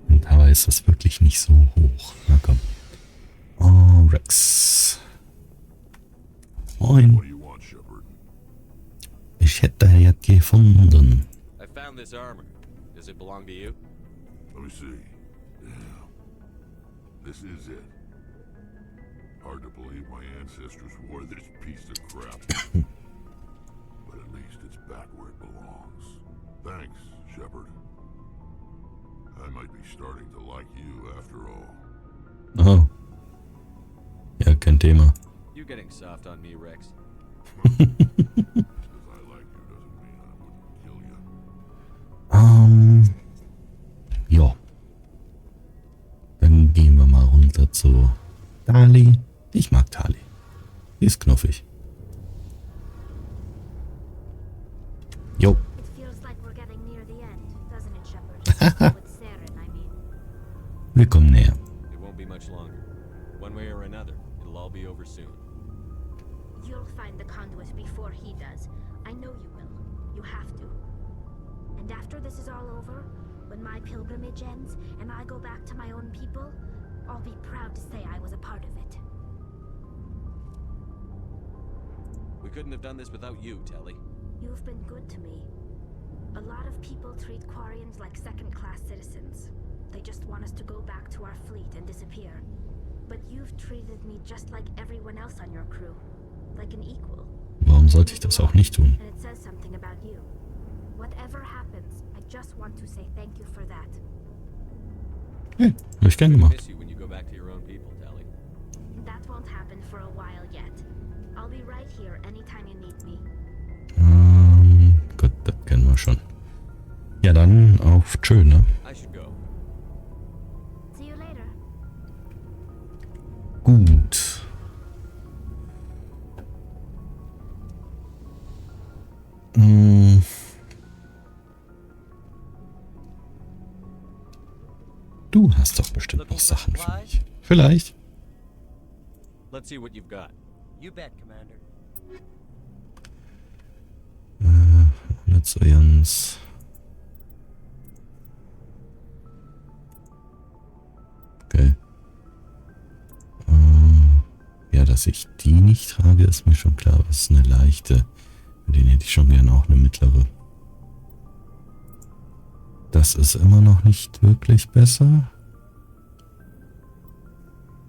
Und dabei ist das wirklich nicht so hoch. Na komm. Oh, Rex. Moin. Ich hätte ja gefunden. I found this armor. Does it belong to you? Let me see. Yeah. This is it. Hard to believe my ancestors wore this piece of crap. But at least it's back where it belongs. Thanks, Shepard. I might be starting to like you after all. Oh. Ja, kein Thema. You getting soft on me, Rex? Ja. Dann gehen wir mal runter zu Tali. Ich mag Tali. Die ist knuffig. Jo. Wir kommen näher. It won't be much longer. One way or another, it'll all be over soon. You'll find the conduit before he does. I know you will. You have to. And after this is all over, when my pilgrimage ends and I go back to my own people, I'll be proud to say I was a part of it. We couldn't have done this without you, Telly. You've been good to me. A lot of people treat Quarians like second-class citizens. They just want us to go back to our fleet and disappear. But you've treated me just like everyone else on your crew. Like an equal. Warum sollte ich das auch nicht tun? And it says something about you. Whatever happens, I just want to say thank you for that. Hey, hab ich gern gemacht. Miss you when you go back to your own people, Telly. That won't happen for a while yet. I'll be right here anytime you need me. Gut, das kennen wir schon. Ja, dann auf Tschö, ne? I should go. See you later. Gut. Du hast doch bestimmt noch Sachen für mich. Vielleicht. Let's see what you've got. You bet, Commander. Nicht so ganz. Okay. Ja, dass ich die nicht trage, ist mir schon klar. Das ist eine leichte. Den hätte ich schon gerne auch eine mittlere. Das ist immer noch nicht wirklich besser.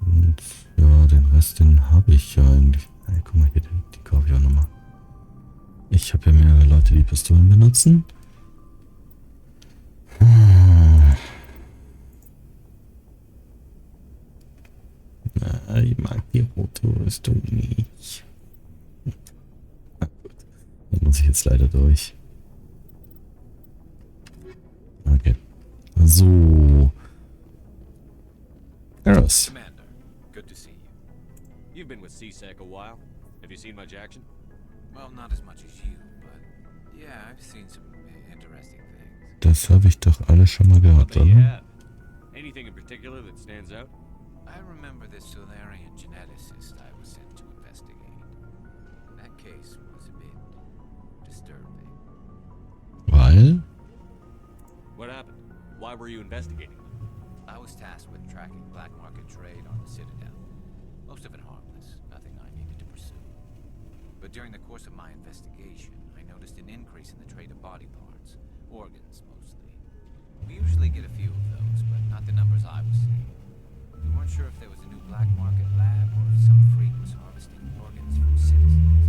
Und ja, den Rest, den habe ich ja eigentlich. Hey, guck mal hier, die kaufe ich auch nochmal. Ich habe ja mehrere Leute, die Pistolen benutzen. Na, ich mag die rote Rüstung nicht. Na gut, da muss ich jetzt leider durch. Okay. So. Eros. Commander, good to see you. You've been with CSEC a while. Have you seen much action? Well, not as much as you, but yeah, I've seen some interesting things. Das habe ich doch alles schon mal gehabt, oder? Yeah. Anything in particular that stands out? I remember this Solarian geneticist I was sent to investigate. That case was a bit disturbing. Weil? What happened? Why were you investigating them? I was tasked with tracking black market trade on the Citadel. Most of it harmless, nothing I needed to pursue. But during the course of my investigation, I noticed an increase in the trade of body parts, organs mostly. We usually get a few of those, but not the numbers I was seeing. We weren't sure if there was a new black market lab or if some freak was harvesting organs from citizens.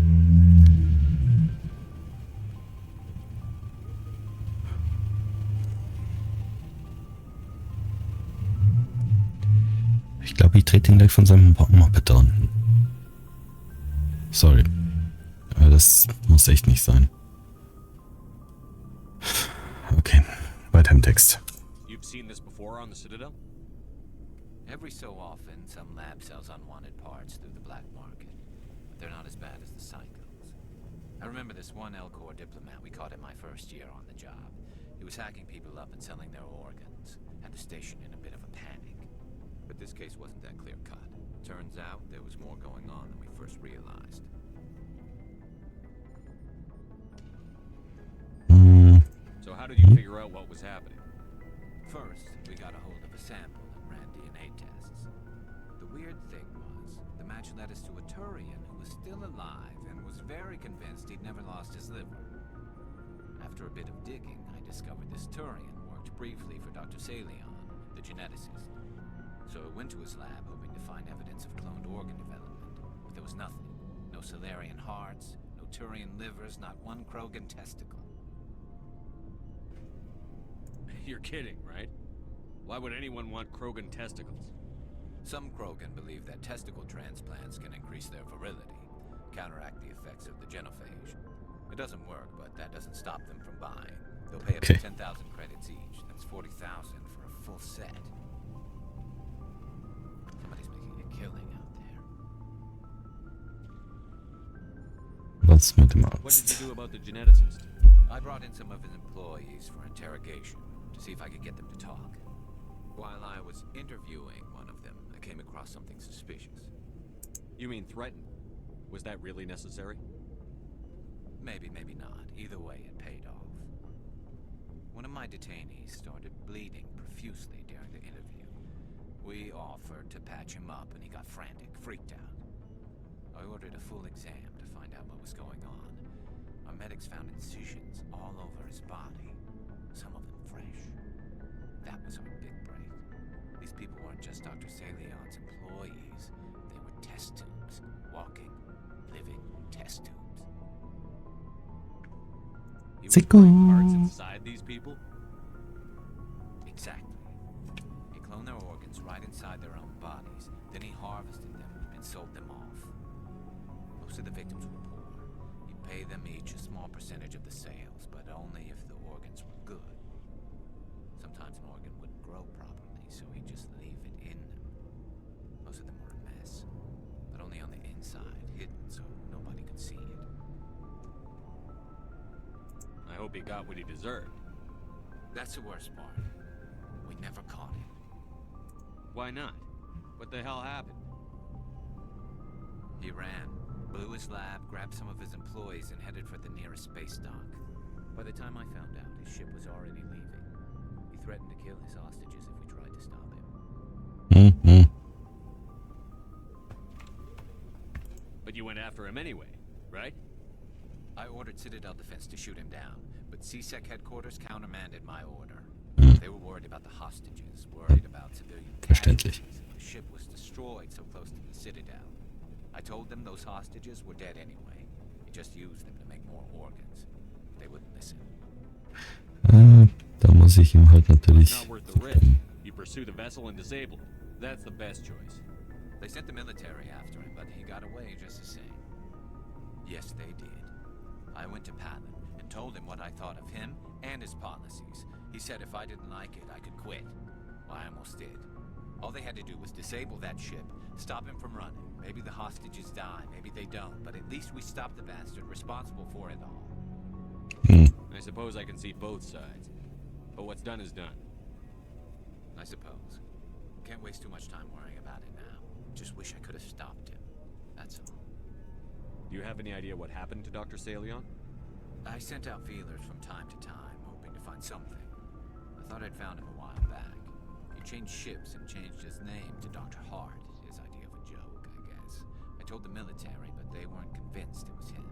Ich glaube, ich trete ihn gleich von seinem Moped an. Sorry. Aber das muss echt nicht sein. Okay, weiter im Text. You've seen this before on the Citadel? Every so often, some lab sells unwanted parts through the black market, but they're not as bad as the cycles. I remember this one L-Corps diplomat we caught in my first year on the job. He was hacking people up and selling their organs, had the station in a bit of a panic. But this case wasn't that clear-cut. Turns out there was more going on than we first realized. So how did you figure out what was happening? First, we got a hold of a sample and ran DNA tests. The weird thing was, the match led us to a Turian who was still alive and was very convinced he'd never lost his liver. After a bit of digging, I discovered this Turian worked briefly for Dr. Salion, the geneticist. So I went to his lab hoping to find evidence of cloned organ development, but there was nothing. No Solarian hearts, no Turian livers, not one Krogan testicle. You're kidding, right? Why would anyone want Krogan testicles? Some Krogan believe that testicle transplants can increase their virility, counteract the effects of the genophage. It doesn't work, but that doesn't stop them from buying. They'll pay up to 10,000 credits each. That's 40,000 for a full set. Somebody's making a killing out there. Was mit dem What did Arzt? you do about the geneticist? I brought in some of his employees for interrogation to see if I could get them to talk. While I was interviewing one of them, I came across something suspicious. You mean threatened? Was that really necessary? Maybe, maybe not. Either way, it paid off. One of my detainees started bleeding profusely during the interview. We offered to patch him up, and he got frantic, freaked out. I ordered a full exam to find out what was going on. Our medics found incisions all over his body, some of them fresh. That was our big break. These people weren't just Dr. Salion's employees. They were test tubes. Walking, living test tubes. He was putting parts inside these people? Exactly. He cloned their organs right inside their own bodies. Then he harvested them and sold them off. Most of the victims were poor. He'd pay them each a small percentage of the sales, but only if the organs were good. Sometimes an organ wouldn't grow properly, so he'd just leave it in them. Most of them were a mess, but only on the inside, hidden so nobody could see it. I hope he got what he deserved. That's the worst part. We never caught him. Why not? What the hell happened? He ran, blew his lab, grabbed some of his employees, and headed for the nearest space dock. By the time I found out, his ship was already leaving. He threatened to kill his hostages if we tried to stop him. Mhm. But you went after him anyway, right? I ordered Citadel Defense to shoot him down, but CSEC headquarters countermanded my order. They were worried about the hostages, worried about civilian Verständlich. casualties. The ship was destroyed so close to the Citadel. I told them those hostages were dead anyway. He just used them to make more organs. They wouldn't listen. Da muss ich ihm halt natürlich Not worth the risk. You pursue the vessel and disable it. That's the best choice. They sent the military after him, but he got away just the same. Yes, they did. I went to Palin and told him what I thought of him and his policies. He said if I didn't like it, I could quit. Well, I almost did. All they had to do was disable that ship, stop him from running. Maybe the hostages die, maybe they don't, but at least we stopped the bastard responsible for it all. I suppose I can see both sides. But what's done is done. I suppose. Can't waste too much time worrying about it now. Just wish I could have stopped him. That's all. Do you have any idea what happened to Dr. Salion? I sent out feelers from time to time, hoping to find something. I thought I'd found him a while back. He changed ships and changed his name to Dr. Hart, his idea of a joke, I guess. I told the military, but they weren't convinced it was him.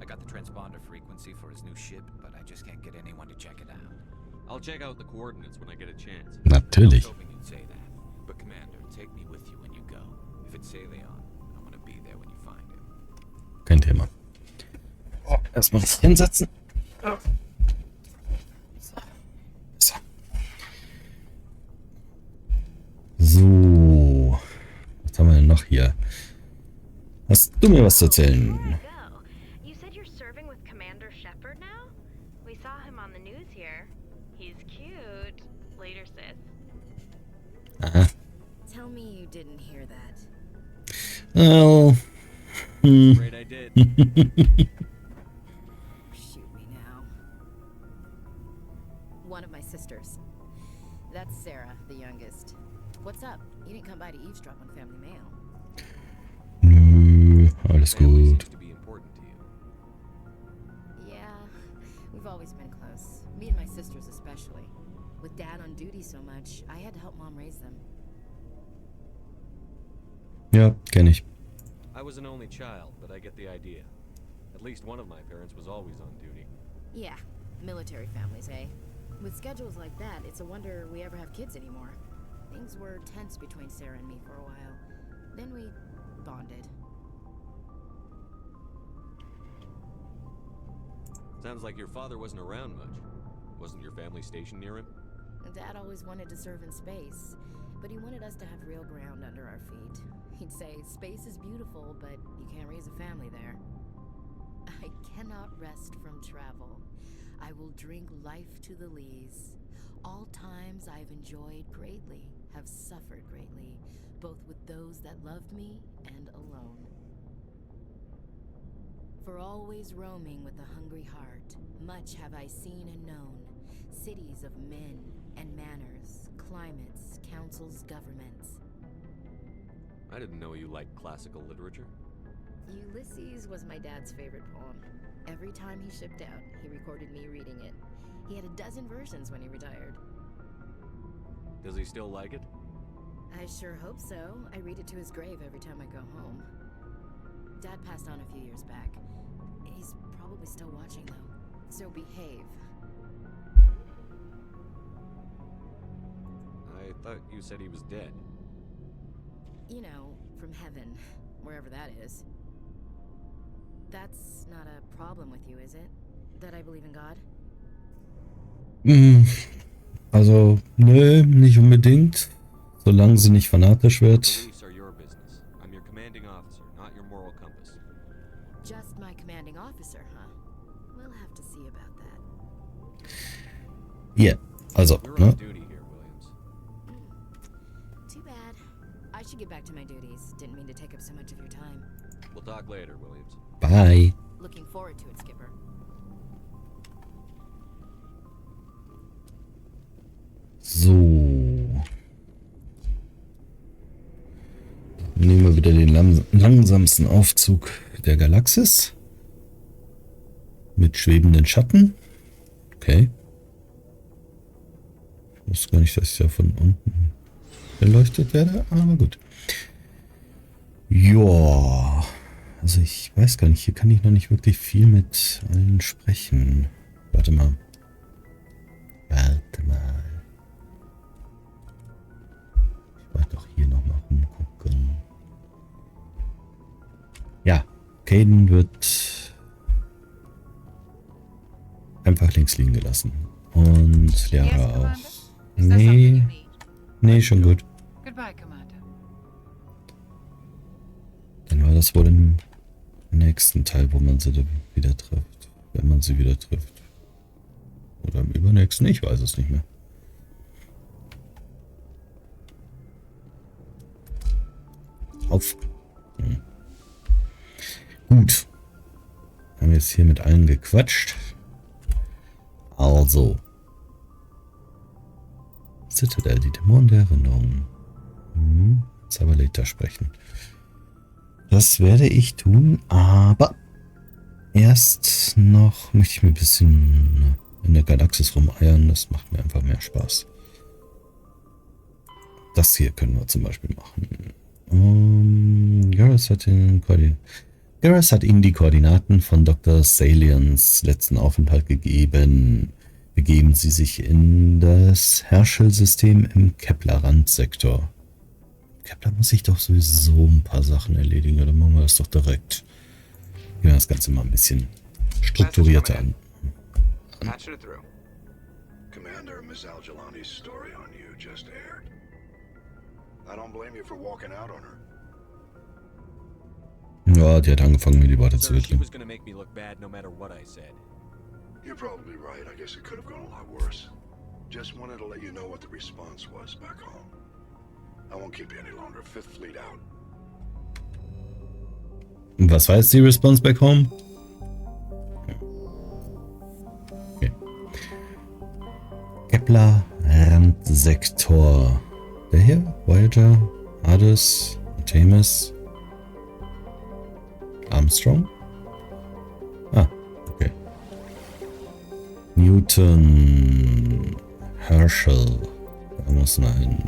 I got the transponder frequency for his new ship, but I just can't get anyone to check it out. I'll check out the coordinates when I get a chance. Natürlich. I was hoping you'd say that. But Commander, take me with you when you go. If it's Salion, I want to be there when you find him. Kein Thema. Oh, erstmal hinsetzen. So. So. Was haben wir denn noch hier? Hast du mir was zu erzählen? You said you're serving with Commander Shepard now? We saw him on the news here. He's cute. Later, sis. Aha. Tell me you didn't hear that. Well. Afraid I did. Shoot me now. One of my sisters. That's Sarah, the youngest. What's up? You didn't come by to eavesdrop on family mail. Nö, alles Family gut. seems to be important to you. Yeah, we've always been close. Me and my sisters especially. With Dad on duty so much, I had to help Mom raise them. Ja, kenn ich. I was an only child, but I get the idea. At least one of my parents was always on duty. Yeah, military families, eh? With schedules like that, it's a wonder we ever have kids anymore. Things were tense between Sarah and me for a while. Then we bonded. Sounds like your father wasn't around much. Wasn't your family stationed near him? Dad always wanted to serve in space, but he wanted us to have real ground under our feet. He'd say, space is beautiful, but you can't raise a family there. I cannot rest from travel. I will drink life to the lees. All times I've enjoyed greatly, have suffered greatly, both with those that loved me and alone. For always roaming with a hungry heart, much have I seen and known, cities of men and manners, climates, councils, governments. I didn't know you liked classical literature. Ulysses was my dad's favorite poem. Every time he shipped out, he recorded me reading it. He had a dozen versions when he retired. Does he still like it? I sure hope so. I read it to his grave every time I go home. Dad passed on a few years back. He's probably still watching, though. So behave. I thought you said he was dead. You know, from heaven, wherever that is. That's not a problem with you, is it? That I believe in God? Also, nö, nicht unbedingt. Solange sie nicht fanatisch wird. Beliefs are your business. I'm your commanding officer, not your moral compass. Just my commanding officer, huh? We'll have to see about that. Ja, also, You're ne? on duty here, Williams. Too bad. I should get back to my duties. Didn't mean to take up so much of your time. We'll talk later, Williams. Bye. Looking forward to it, Skipper. So. Nehmen wir wieder den langsamsten Aufzug der Galaxis. Mit schwebenden Schatten. Okay. Ich wusste gar nicht, dass ich da von unten beleuchtet werde, aber gut. Joa. Also ich weiß gar nicht, hier kann ich noch nicht wirklich viel mit allen sprechen. Warte mal. Ich wollte doch hier nochmal rumgucken. Ja, Caden wird einfach links liegen gelassen. Und Lara auch. Nee, schon gut. Dann war das wohl im nächsten Teil, wo man sie wieder trifft. Wenn man sie wieder trifft. Oder im übernächsten, ich weiß es nicht mehr. Auf. Gut. Haben wir jetzt hier mit allen gequatscht. Also. Citadel, die Dämonen der Erinnerung. Jetzt aber later sprechen. Das werde ich tun, aber erst noch möchte ich mir ein bisschen in der Galaxis rumeiern. Das macht mir einfach mehr Spaß. Das hier können wir zum Beispiel machen. Garrus hat ihnen die Koordinaten von Dr. Salians letzten Aufenthalt gegeben. Begeben Sie sich in das Herschel-System im Kepler-Randsektor. Kepler muss ich doch sowieso ein paar Sachen erledigen, oder machen wir das doch direkt. Gehen wir das Ganze mal ein bisschen strukturierter an. Patching it through. Commander, Miss Al-Jalani's story on you just aired. I don't blame you for walking out on her. Ja, die hat angefangen, mir die Worte zu She widmen. was gonna make me look bad no matter what I said. You're probably right. I guess it could have gone a lot worse. Just wanted to let you know what the response was back home. I won't keep you any longer. Fifth Fleet out. Und was war jetzt die Response back home? Okay. Kepler Randsektor. Der hier? Voyager, Hades, Artemis, Armstrong? Ah, okay. Newton, Herschel. Da muss man hin.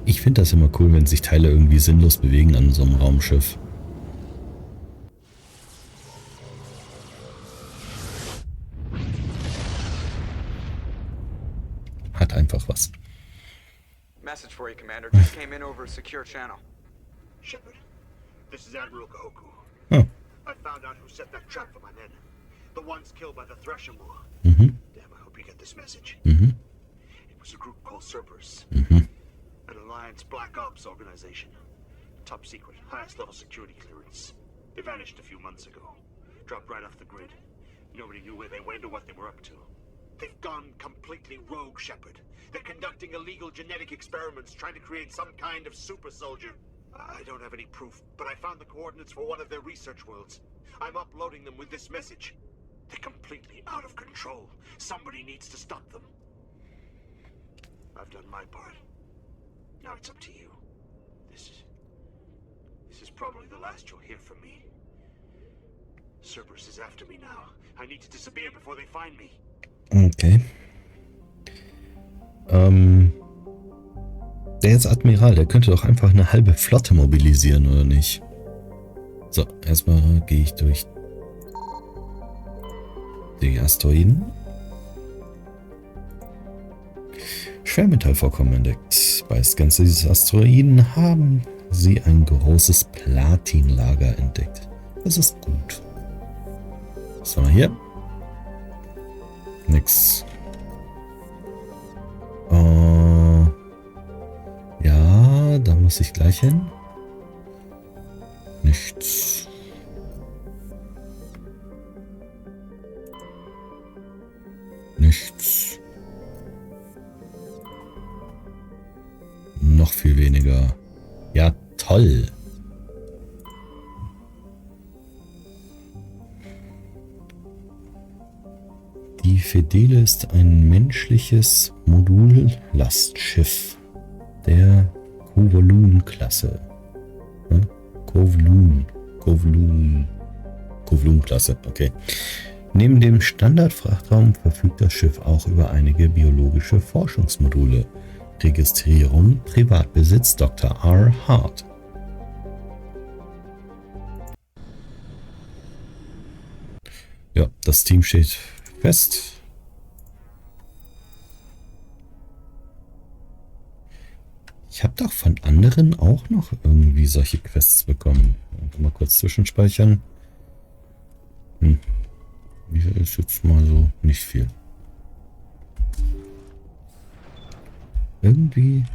Ich finde das immer cool, wenn sich Teile irgendwie sinnlos bewegen an so einem Raumschiff. Hat einfach was. Message for you, Commander. Just came in over a secure channel. Shepard, this is Admiral Kahoku. Oh. I found out who set that trap for my men. The ones killed by the Thresher War. Mhm. Damn, I hope you get this message. Mhm. It was a group called Cerberus. Mhm. An Alliance Black Ops organization. Top secret, highest level security clearance. They vanished a few months ago. Dropped right off the grid. Nobody knew where they went or what they were up to. They've gone completely rogue, Shepard. They're conducting illegal genetic experiments, trying to create some kind of super soldier. I don't have any proof, but I found the coordinates for one of their research worlds. I'm uploading them with this message. They're completely out of control. Somebody needs to stop them. I've done my part. Now it's up to you. This is probably the last you'll hear from me. Cerberus is after me now. I need to disappear before they find me. Okay. Der jetzt Admiral, der könnte doch einfach eine halbe Flotte mobilisieren, oder nicht? So, erstmal gehe ich durch die Asteroiden. Schwermetallvorkommen entdeckt. Bei Scans dieses Asteroiden haben sie ein großes Platinlager entdeckt. Das ist gut. Was haben wir hier? Nix. Ja, da muss ich gleich hin. Nichts. Nichts. Noch viel weniger. Ja, toll. Die Fidele ist ein menschliches Modullastschiff der Kowloon-Klasse. Kowloon-Klasse, okay. Neben dem Standardfrachtraum verfügt das Schiff auch über einige biologische Forschungsmodule. Registrierung, Privatbesitz Dr. R. Hart. Ja, das Team steht fest. Ich habe doch von anderen auch noch irgendwie solche Quests bekommen. Mal kurz zwischenspeichern. Wie viel ist jetzt mal so? Nicht viel. Irgendwie,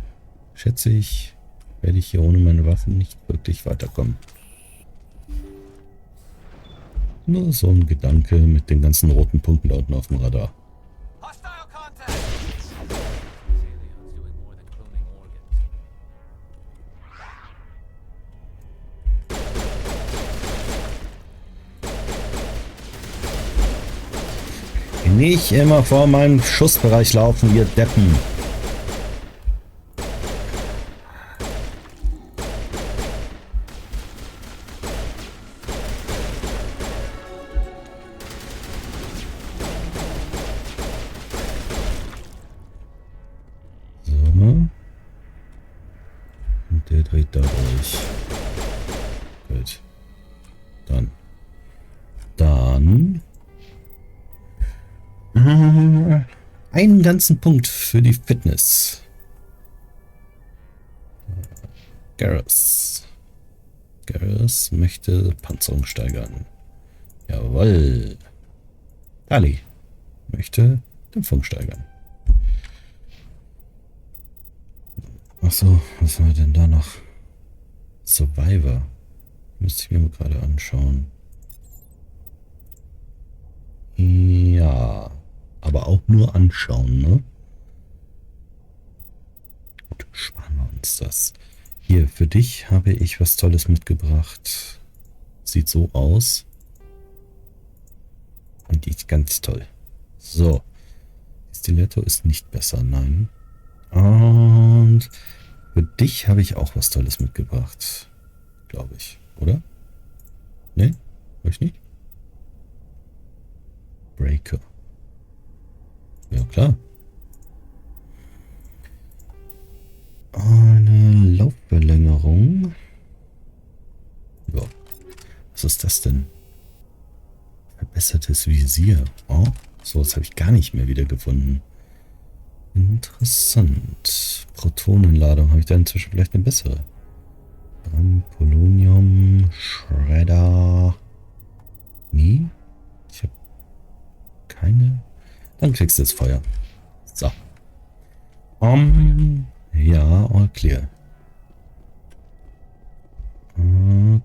schätze ich, werde ich hier ohne meine Waffen nicht wirklich weiterkommen. Nur so ein Gedanke mit den ganzen roten Punkten da unten auf dem Radar. Nicht immer vor meinem Schussbereich laufen, ihr Deppen. So. Und der dreht da durch. Gut. Dann. Einen ganzen Punkt für die Fitness. Garrus möchte Panzerung steigern. Jawohl. Ali möchte Dämpfung steigern. Achso, was haben wir denn da noch? Survivor. Müsste ich mir gerade anschauen. Ja. Aber auch nur anschauen, ne? Gut, sparen wir uns das. Hier, für dich habe ich was Tolles mitgebracht. Sieht so aus. Und die ist ganz toll. So. Stiletto ist nicht besser, nein. Und für dich habe ich auch was Tolles mitgebracht. Glaube ich, oder? Ne? Habe ich nicht? Breaker. Ja, klar. Eine Laufverlängerung. Ja. Was ist das denn? Verbessertes Visier. Oh, sowas habe ich gar nicht mehr wiedergefunden. Interessant. Protonenladung. Habe ich da inzwischen vielleicht eine bessere? Polonium, Shredder. Nie? Ich habe keine. Dann kriegst du das Feuer. So. Ja, all clear. Und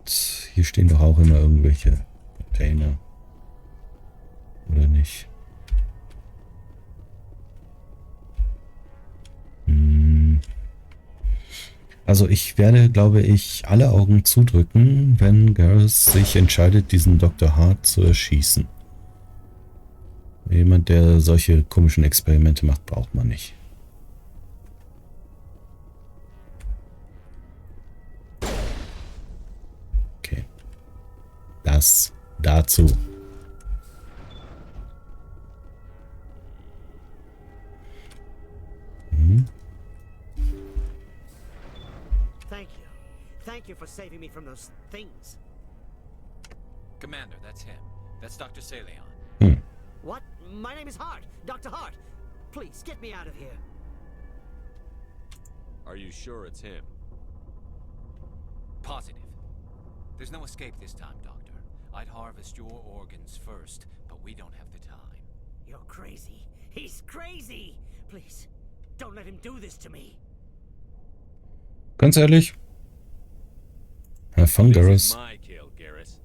hier stehen doch auch immer irgendwelche Container. Oder nicht? Also ich werde, glaube ich, alle Augen zudrücken, wenn Garrus sich entscheidet, diesen Dr. Hart zu erschießen. Jemand, der solche komischen Experimente macht, braucht man nicht. Okay. Das dazu. Thank you for saving me from those things. Commander, that's him. That's Dr. Saleon. What? My name is Hart. Dr. Hart. Please, get me out of here. Are you sure it's him? Positive. There's no escape this time, Doctor. I'd harvest your organs first, but we don't have the time. You're crazy. He's crazy. Please, don't let him do this to me. Ganz ehrlich. Have fun, Garrus. My kill, Garrus.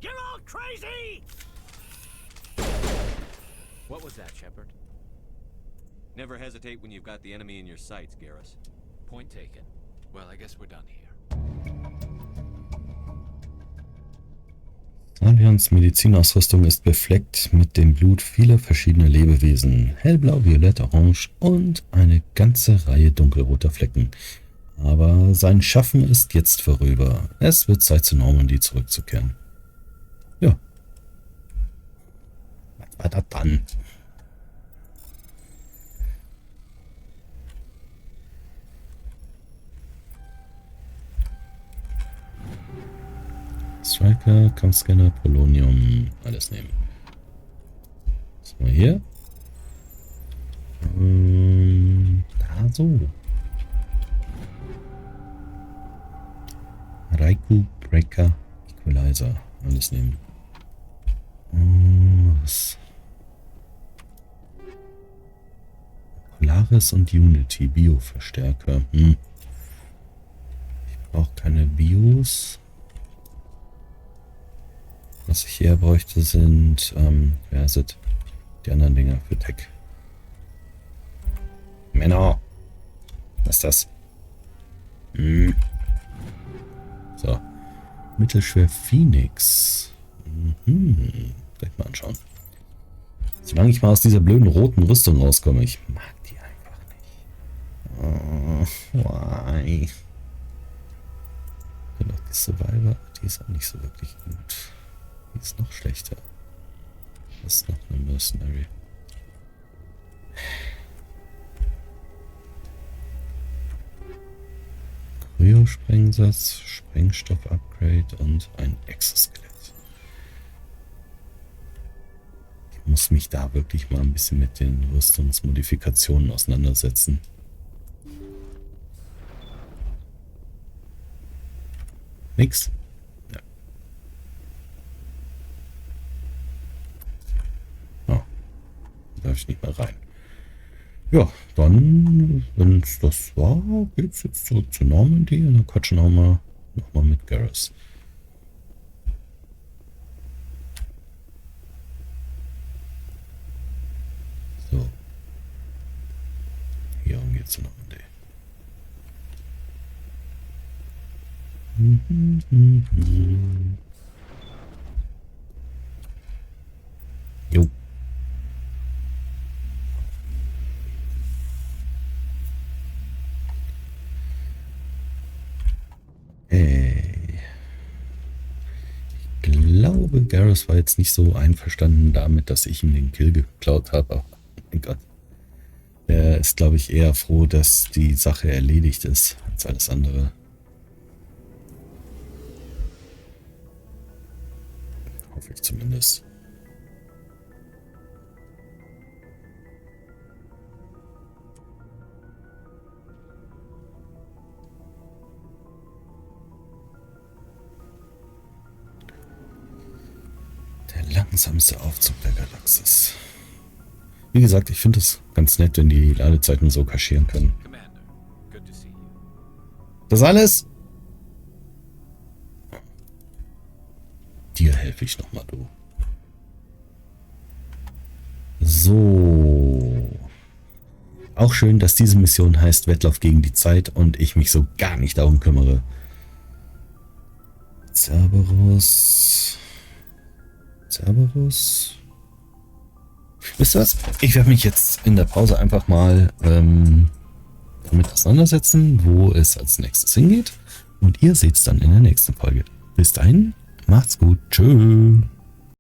You're all crazy! What was that, Shepard? Never hesitate when you've got the enemy in your sights, Garrus. Point taken. Well, I guess we're done here. Salians Medizinausrüstung ist befleckt mit dem Blut vieler verschiedener Lebewesen. Hellblau, violett, orange und eine ganze Reihe dunkelroter Flecken. Aber sein Schaffen ist jetzt vorüber. Es wird Zeit, zu Normandy zurückzukehren. Ja. Was war das dann? Striker, Kampfscanner, Polonium. Alles nehmen. Was haben wir hier? Da so. Raikou, Breaker, Equalizer. Alles nehmen. Was? Polaris und Unity. Bio-Verstärker. Ich brauche keine Bios. Was ich eher bräuchte sind, wer sind die anderen Dinger für Tech? Männer! Was ist das? So. Mittelschwer Phoenix. Gleich mal anschauen. Solange ich mal aus dieser blöden roten Rüstung rauskomme. Ich mag die einfach nicht. Why? Genau, die Survivor, die ist auch nicht so wirklich gut. Die ist noch schlechter. Das ist noch eine Mercenary. Kryo-Sprengsatz, Sprengstoff-Upgrade und ein Exoskelett. Ich muss mich da wirklich mal ein bisschen mit den Rüstungsmodifikationen auseinandersetzen. Nix? Ja. Oh. Darf ich nicht mehr rein. Ja, dann, wenn es das war, geht's jetzt zurück zu Normandy und dann quatschen wir noch mal mit Garrus. So. Hier geht's zu Normandy. Jo. Ich glaube, Garrus war jetzt nicht so einverstanden damit, dass ich ihm den Kill geklaut habe. Oh mein Gott. Er ist, glaube ich, eher froh, dass die Sache erledigt ist, als alles andere. Hoffe ich zumindest. Der langsamste Aufzug der Galaxis. Wie gesagt, ich finde es ganz nett, wenn die Ladezeiten so kaschieren können. Das alles? Dir helfe ich nochmal, du. So. Auch schön, dass diese Mission heißt Wettlauf gegen die Zeit und ich mich so gar nicht darum kümmere. Cerberus. Wisst ihr was? Ich werde mich jetzt in der Pause einfach mal damit auseinandersetzen, wo es als nächstes hingeht. Und ihr seht es dann in der nächsten Folge. Bis dahin, macht's gut. Tschö.